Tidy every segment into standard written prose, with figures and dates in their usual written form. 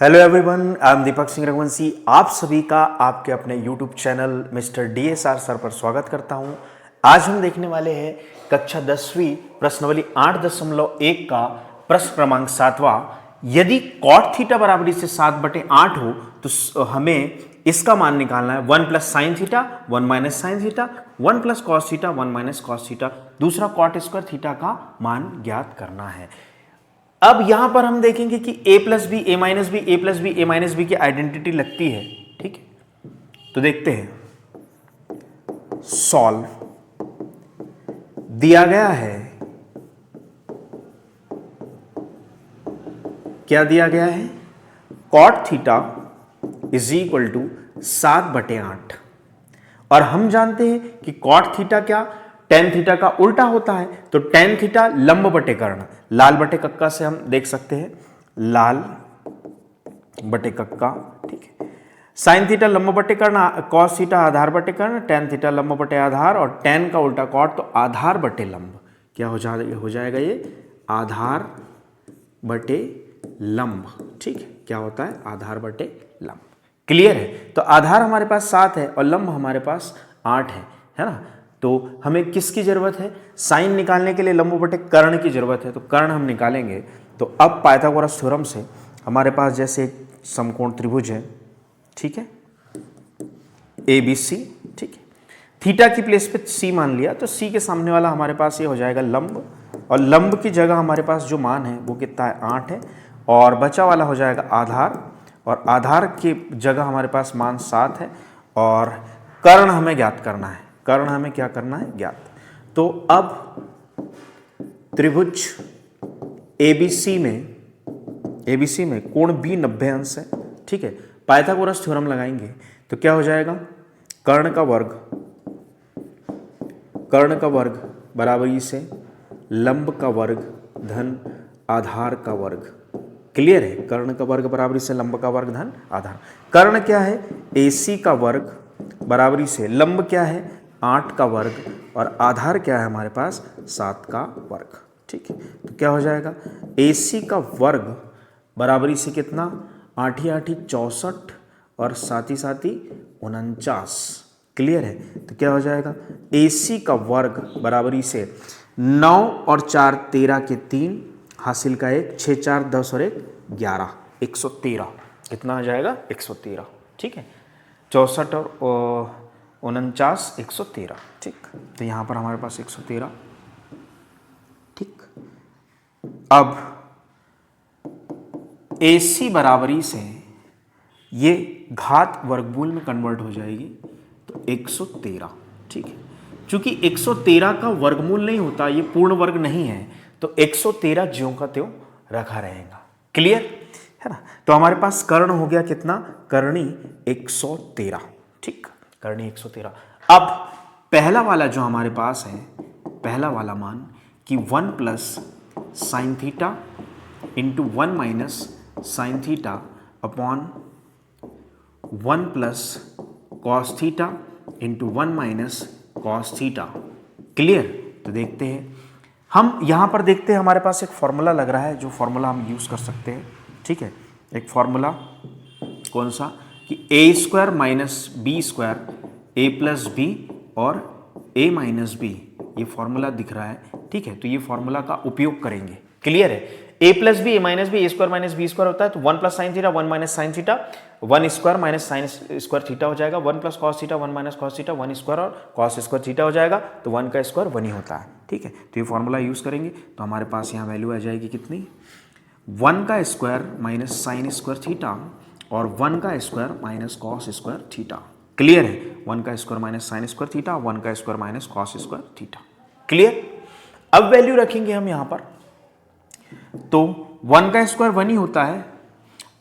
Hello everyone, I am Deepak Singh Raghuvanshi. आप सभी का आपके अपने YouTube channel mister DSR sir पर स्वागत करता हूं। आज हम देखने वाले हैं कक्षा 10वीं प्रश्नावली 8.1 का प्रश्न क्रमांक 7वां। यदि cot थीटा बराबरी से 7/8 हो तो हमें इसका मान निकालना है 1 plus sine theta 1 minus sine theta 1 plus cos theta 1 minus cos theta, दूसरा कॉट स्क्वायर थीटा का मान ज्ञात करना है। अब यहां पर हम देखेंगे कि a plus b a minus b a plus b a minus b की आइडेंटिटी लगती है। ठीक है, तो देखते हैं। सॉल्व दिया गया है, क्या दिया गया है? Cot theta is equal to 7/8 और हम जानते हैं कि कॉट थीटा क्या टेन थीटा का उल्टा होता है, तो टेन थीटा लंब बटे कर्ण, लाल बटे कक्का से हम देख सकते हैं, लाल बटे कक्का। ठीक है, साइन थीटा लंब बटे कर्ण, कॉस थीटा आधार बटे कर्ण, टेन थीटा लंब बटे आधार और टेन का उल्टा कॉट, तो आधार बटे लंब। क्या हो जाएगा ये? आधार बटे लंब। ठीक है, क्या होता है? आधार बटे लंब। क्लियर है? तो आधार हमारे पास 7 है और लंब हमारे पास 8 है ना? तो हमें किसकी जरूरत है? साइन निकालने के लिए लंब बटे कर्ण की जरूरत है, तो कर्ण हम निकालेंगे। तो अब पाइथागोरस थ्योरम से हमारे पास जैसे एक समकोण त्रिभुज है, ठीक है, ABC। ठीक है, थीटा की प्लेस पे C मान लिया, तो C के सामने वाला हमारे पास ये हो जाएगा लंब, और लंब की जगह हमारे पास जो मान है वो कितना है? 8 है, और बचा वाला हो जाएगा आधार, और आधार की जगह हमारे पास मान 7 है, और कर्ण हमें ज्ञात करना है। कर्ण हमें क्या करना है? ज्ञात। तो अब त्रिभुज ABC में कोण B 90 अंश है। ठीक है, पाइथागोरस थ्योरम लगाएंगे तो क्या हो जाएगा? कर्ण का वर्ग बराबरी से लंब का वर्ग धन आधार का वर्ग। क्लियर है? कर्ण का वर्ग बराबरी से लंब का वर्ग धन आधार। कर्ण क्या है? AC का वर्ग बराबरी से लंब क्या है? 8 का वर्ग, और आधार क्या है हमारे पास? 7 का वर्ग। ठीक है, तो क्या हो जाएगा? AC का वर्ग बराबरी से कितना? 8 ही 8 ही 64 और 7 ही 49। क्लियर है? तो क्या हो जाएगा? AC का वर्ग बराबरी से 9 और 4 13 के 3 हासिल का 1, 6 4 10 और 1 11, 113। कितना आ जाएगा? 113। ठीक है, 64 और 49 113। ठीक, तो यहाँ पर हमारे पास 113। ठीक, अब AC बराबरी से ये घात वर्गमूल में कन्वर्ट हो जाएगी, तो 113। ठीक है, चूंकि 113 का वर्गमूल नहीं होता, ये पूर्ण वर्ग नहीं है, तो 113 ज्यों का त्यों रखा रहेगा। क्लियर है ना? तो हमारे पास कर्ण हो गया कितना? कर्णी 113। ठीक, कर्णी 113। अब पहला वाला जो हमारे पास है, पहला वाला मान कि 1 plus sine theta into 1 minus sine theta upon 1 plus cos theta into 1 minus cos theta. Clear? तो देखते हैं, हम यहाँ पर देखते हैं हमारे पास एक फॉर्मूला लग रहा है, जो फॉर्मूला हम यूज़ कर सकते हैं। ठीक है, एक फॉर्मूला कौन सा? कि A² minus B² A plus b और A माइनस बी, ये फॉर्मूला दिख रहा है। ठीक है, तो ये फॉर्मूला का उपयोग करेंगे। क्लियर है? A plus b a minus b A² minus B² होता है, तो 1 plus sine theta 1 minus sine theta 1 square minus sine square theta हो जाएगा, 1 plus cos theta 1 minus cos theta 1 square और कॉस स्क्वायर थीटा हो जाएगा, तो 1 का स्क्वायर 1 ही होता है। ठीक है, तो ये फॉर्मूला यूज़ करेंगे तो हमारे पास यहाँ वैल्यू आ जाएगी कितनी? 1 का square minus sine square theta और 1 का square minus cos square theta. Clear है? 1 का square minus sine square theta, 1 का square minus cos square theta. Clear? अब वैल्यू रखेंगे हम यहां पर, तो 1 का स्क्वायर 1 ही होता है,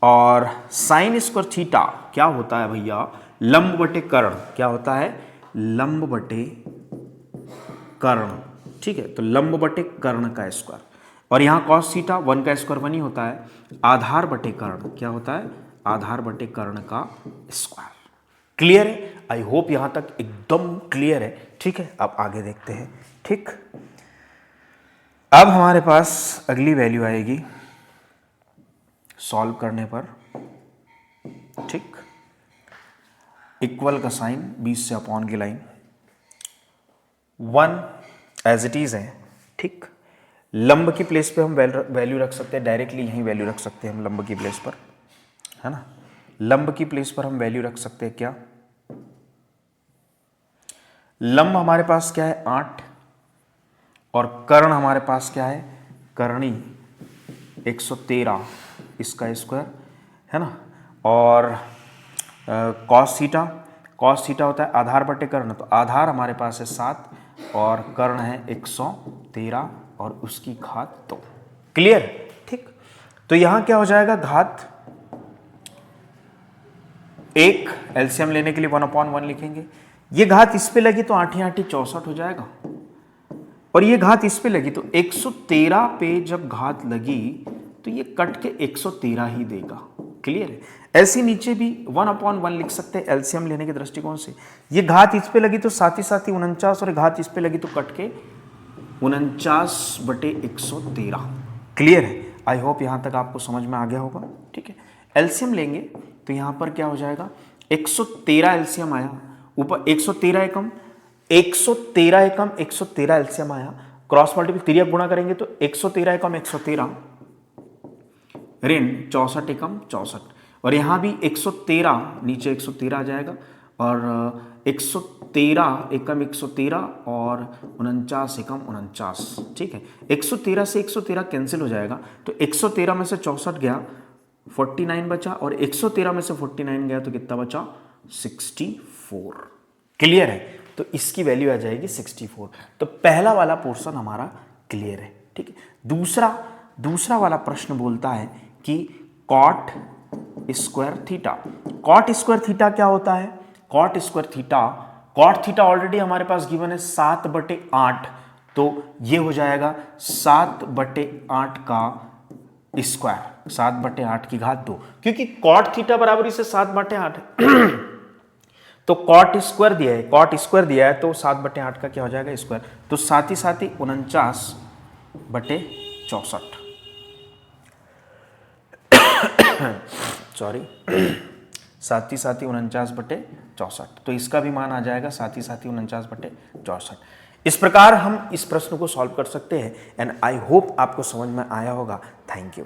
और साइन स्क्वायर थीटा क्या होता है भैया? लंब बटे कर्ण। क्या होता है? लंब बटे कर्ण। ठीक है, तो लंब बटे कर्ण का स्क्वायर, और यहां कॉस थीटा 1 का स्क्वायर 1 ही होता है, आधार बटे कर्ण। क्या होता है? आधार बटे कर्ण का स्क्वायर। क्लियर है? आई होप यहां तक एकदम क्लियर है। ठीक है, अब आगे देखते हैं। ठीक, अब हमारे पास अगली वैल्यू आएगी सॉल्व करने पर। ठीक, इक्वल का साइन 20 से अपॉन की लाइन, 1 एज इट इज है। ठीक, लंब की प्लेस पे हम वैल्यू रख सकते हैं, डायरेक्टली यहीं वैल्यू रख सकते हैं हम लंब की प्लेस पर, है ना। लंब की प्लेस पर हम वैल्यू रख सकते हैं क्या, लंब हमारे पास क्या है 8 और कर्ण हमारे पास क्या है, कर्णी 113 इसका स्क्वायर, है ना। और कॉस थीटा होता है आधार बटे कर्ण, तो आधार हमारे पास है 7 और कर्ण है 113 और उसकी घात 2। क्लियर। ठीक, तो यहां क्या हो जाएगा, घात 1 एलसीएम लेने के लिए 1/1 लिखेंगे। ये घात इस पे लगी तो 8 8 64 हो जाएगा, और ये घात इस पे लगी तो 113 पे जब घात लगी तो ये कट के 113 ही देगा। क्लियर है। ऐसे नीचे भी 1/1 लिख सकते हैं एलसीएम लेने के दृष्टिकोण से। ये घात इस पे लगी तो साथ ही 49 और घात इस पे लगी तो कट के 49/113। क्लियर है। आई होप यहां तक आपको समझ में आ गया होगा। ठीक है, एलसीएम लेंगे तो यहां पर क्या हो जाएगा, 113 एलसीएम आया, ऊपर 113 एकम 113 एलसीएम आया, क्रॉस मल्टीपल तिर्यक गुणा करेंगे तो 113 एकम 113 ऋण 64 एकम 64, और यहां भी 113 नीचे 113 आ जाएगा, और 113 एकम 113 और 49 एकम 49। ठीक है, 113 से 113 कैंसिल हो जाएगा, तो 113 में से 64 गया 49 बचा, और 113 में से 49 गया तो कितना बचा 64। क्लियर है। तो इसकी वैल्यू आ जाएगी 64। तो पहला वाला पोर्शन हमारा क्लियर है। ठीक है, दूसरा वाला प्रश्न बोलता है कि कॉट स्क्वायर थीटा क्या होता है। कॉट थीटा ऑलरेडी हमारे पास गिवन है 7/8, तो ये हो जाएगा 7/8 का स्क्वायर, 7/8 की घात 2, क्योंकि कॉट थीटा बराबर इसे 7/8 है। तो कॉट स्क्वायर दिया है तो 7/8 का क्या हो जाएगा स्क्वायर, तो साथ ही 49/64 सॉरी 49/64, तो इसका भी मान आ जाएगा 49/64। इस प्रकार हम इस प्रश्न को सॉल्व कर सकते हैं, एंड आई होप आपको समझ में आया होगा। Thank you.